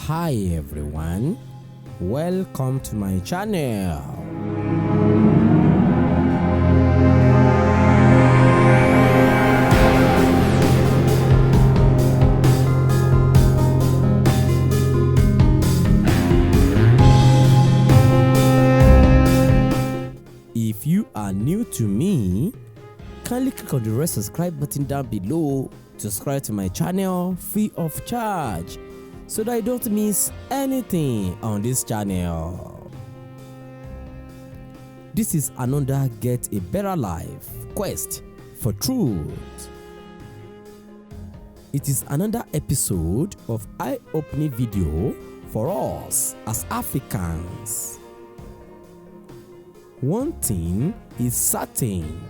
Hi everyone, welcome to my channel. If you are new to me, kindly click on the red subscribe button down below to subscribe to my channel free of charge so that you don't miss anything on this channel. This is another Get a Better Life quest for truth. It is another episode of eye-opening video for us as Africans. One thing is certain: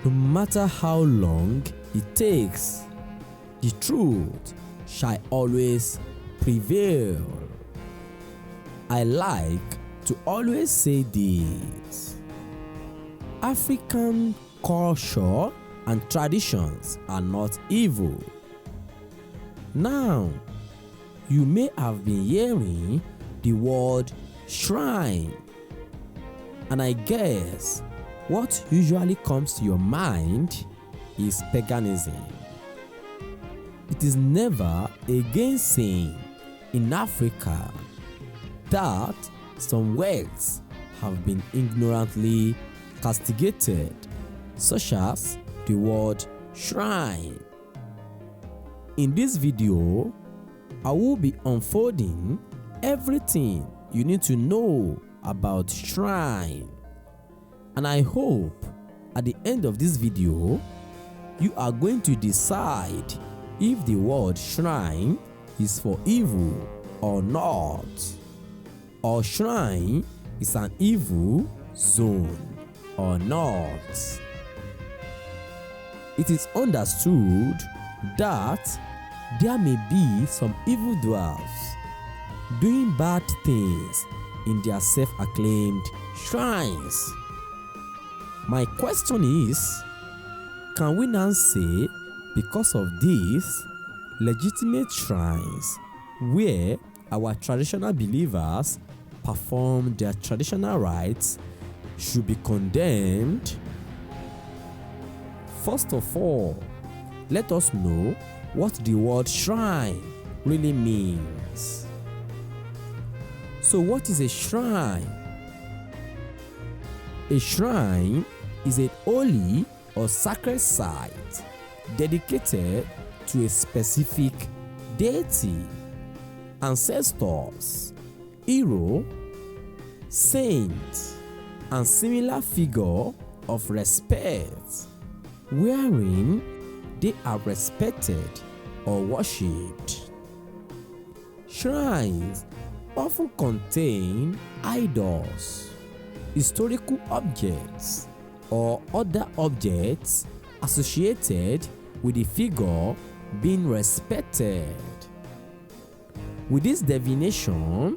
no matter how long it takes, the truth shall always prevail. I like to always say this: African culture and traditions are not evil. Now, you may have been hearing the word shrine, and I guess what usually comes to your mind is paganism. It is never against saying in Africa that some words have been ignorantly castigated, such as the word shrine. In this video, I will be unfolding everything you need to know about shrine, and I hope at the end of this video you are going to decide if the word shrine is for evil or not, or shrine is an evil zone or not. It is understood that there may be some evildoers doing bad things in their self-acclaimed shrines. My question is, can we now say because of these legitimate shrines where our traditional believers perform their traditional rites should be condemned? First of all, let us know what the word shrine really means. So what is a shrine? A shrine is a holy or sacred site dedicated to a specific deity, ancestors, hero, saint, and similar figure of respect, wherein they are respected or worshipped. Shrines often contain idols, historical objects, or other objects associated with the figure being respected. With this definition,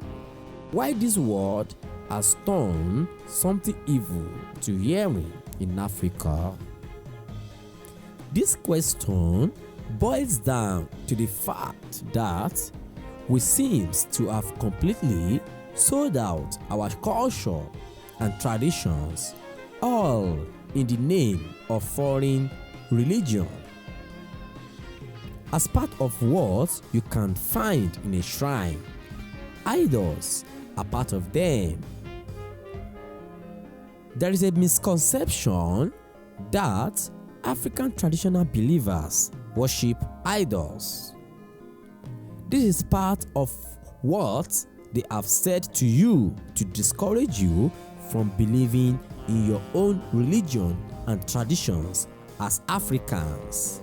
why this word has turned something evil to hearing in Africa? This question boils down to the fact that we seem to have completely sold out our culture and traditions, all in the name of foreign religion. As part of what you can find in a shrine, idols are part of them. There is a misconception that African traditional believers worship idols. This is part of what they have said to you to discourage you from believing in your own religion and traditions as Africans.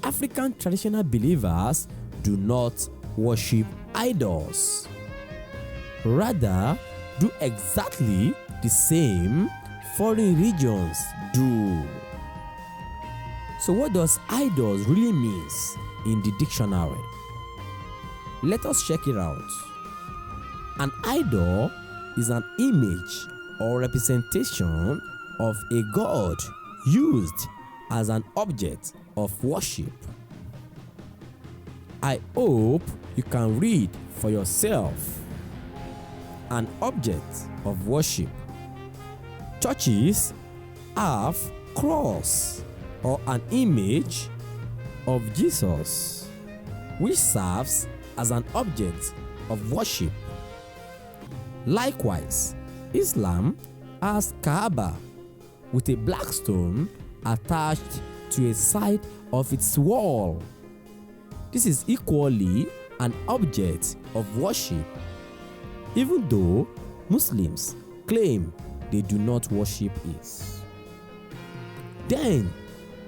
African traditional believers do not worship idols. Rather, do exactly the same foreign religions do. So what does idols really mean in the dictionary? Let us check it out. An idol is an image or representation of a god used as an object of worship. I hope you can read for yourself. An object of worship. Churches have cross or an image of Jesus which serves as an object of worship. Likewise, Islam has Kaaba with a black stone attached to a side of its wall. This is equally an object of worship, even though Muslims claim they do not worship it. Then,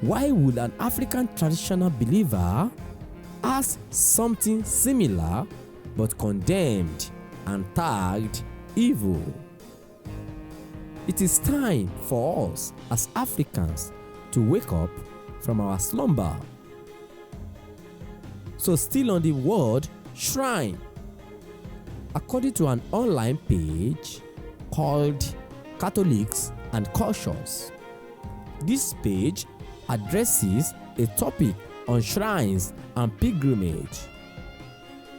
why would an African traditional believer ask something similar but condemned and tagged evil? It is time for us as Africans to wake up from our slumber. So, still on the word shrine, according to an online page called Catholics and Cultures, this page addresses a topic on shrines and pilgrimage.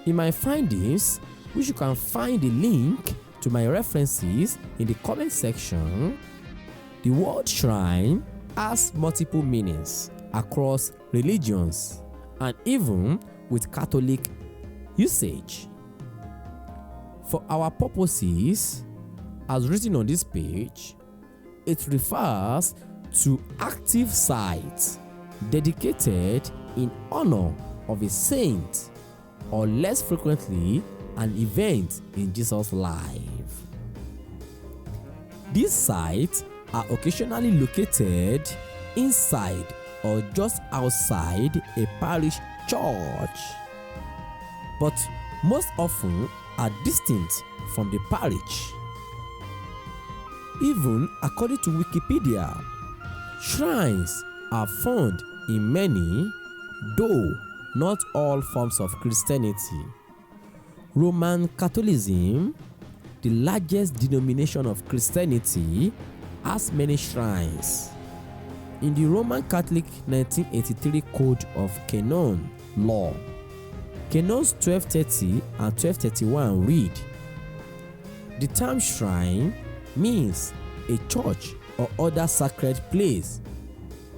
In my findings, which you can find the link to my references in the comment section, the word shrine has multiple meanings across religions and even with Catholic usage. For our purposes, as written on this page, it refers to active sites dedicated in honor of a saint, or less frequently, an event in Jesus' life. These sites are occasionally located inside or just outside a parish church, but most often are distinct from the parish. Even according to Wikipedia, shrines are found in many, though not all, forms of Christianity. Roman Catholicism, the largest denomination of Christianity, has many shrines. In the Roman Catholic 1983 Code of Canon Law, Canons 1230 and 1231 read, "The term shrine means a church or other sacred place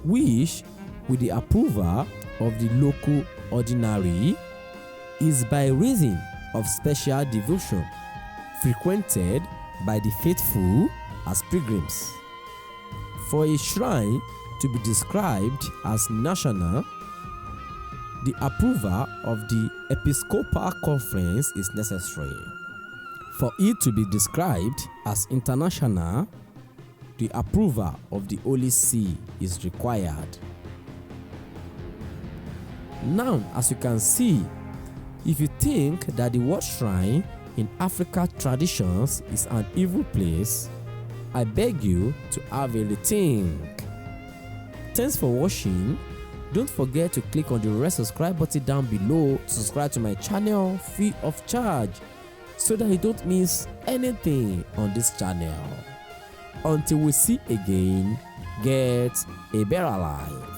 which, with the approval of the local ordinary, is by reason of special devotion frequented by the faithful as pilgrims." For a shrine to be described as national, the approval of the Episcopal Conference is necessary. For it to be described as international, the approval of the Holy See is required. Now, as you can see, if you think that the word shrine in African traditions is an evil place, I beg you to have a rethink. Thanks for watching. Don't forget to click on the red subscribe button down below to subscribe to my channel free of charge so that you don't miss anything on this channel. Until we see again, get a better life.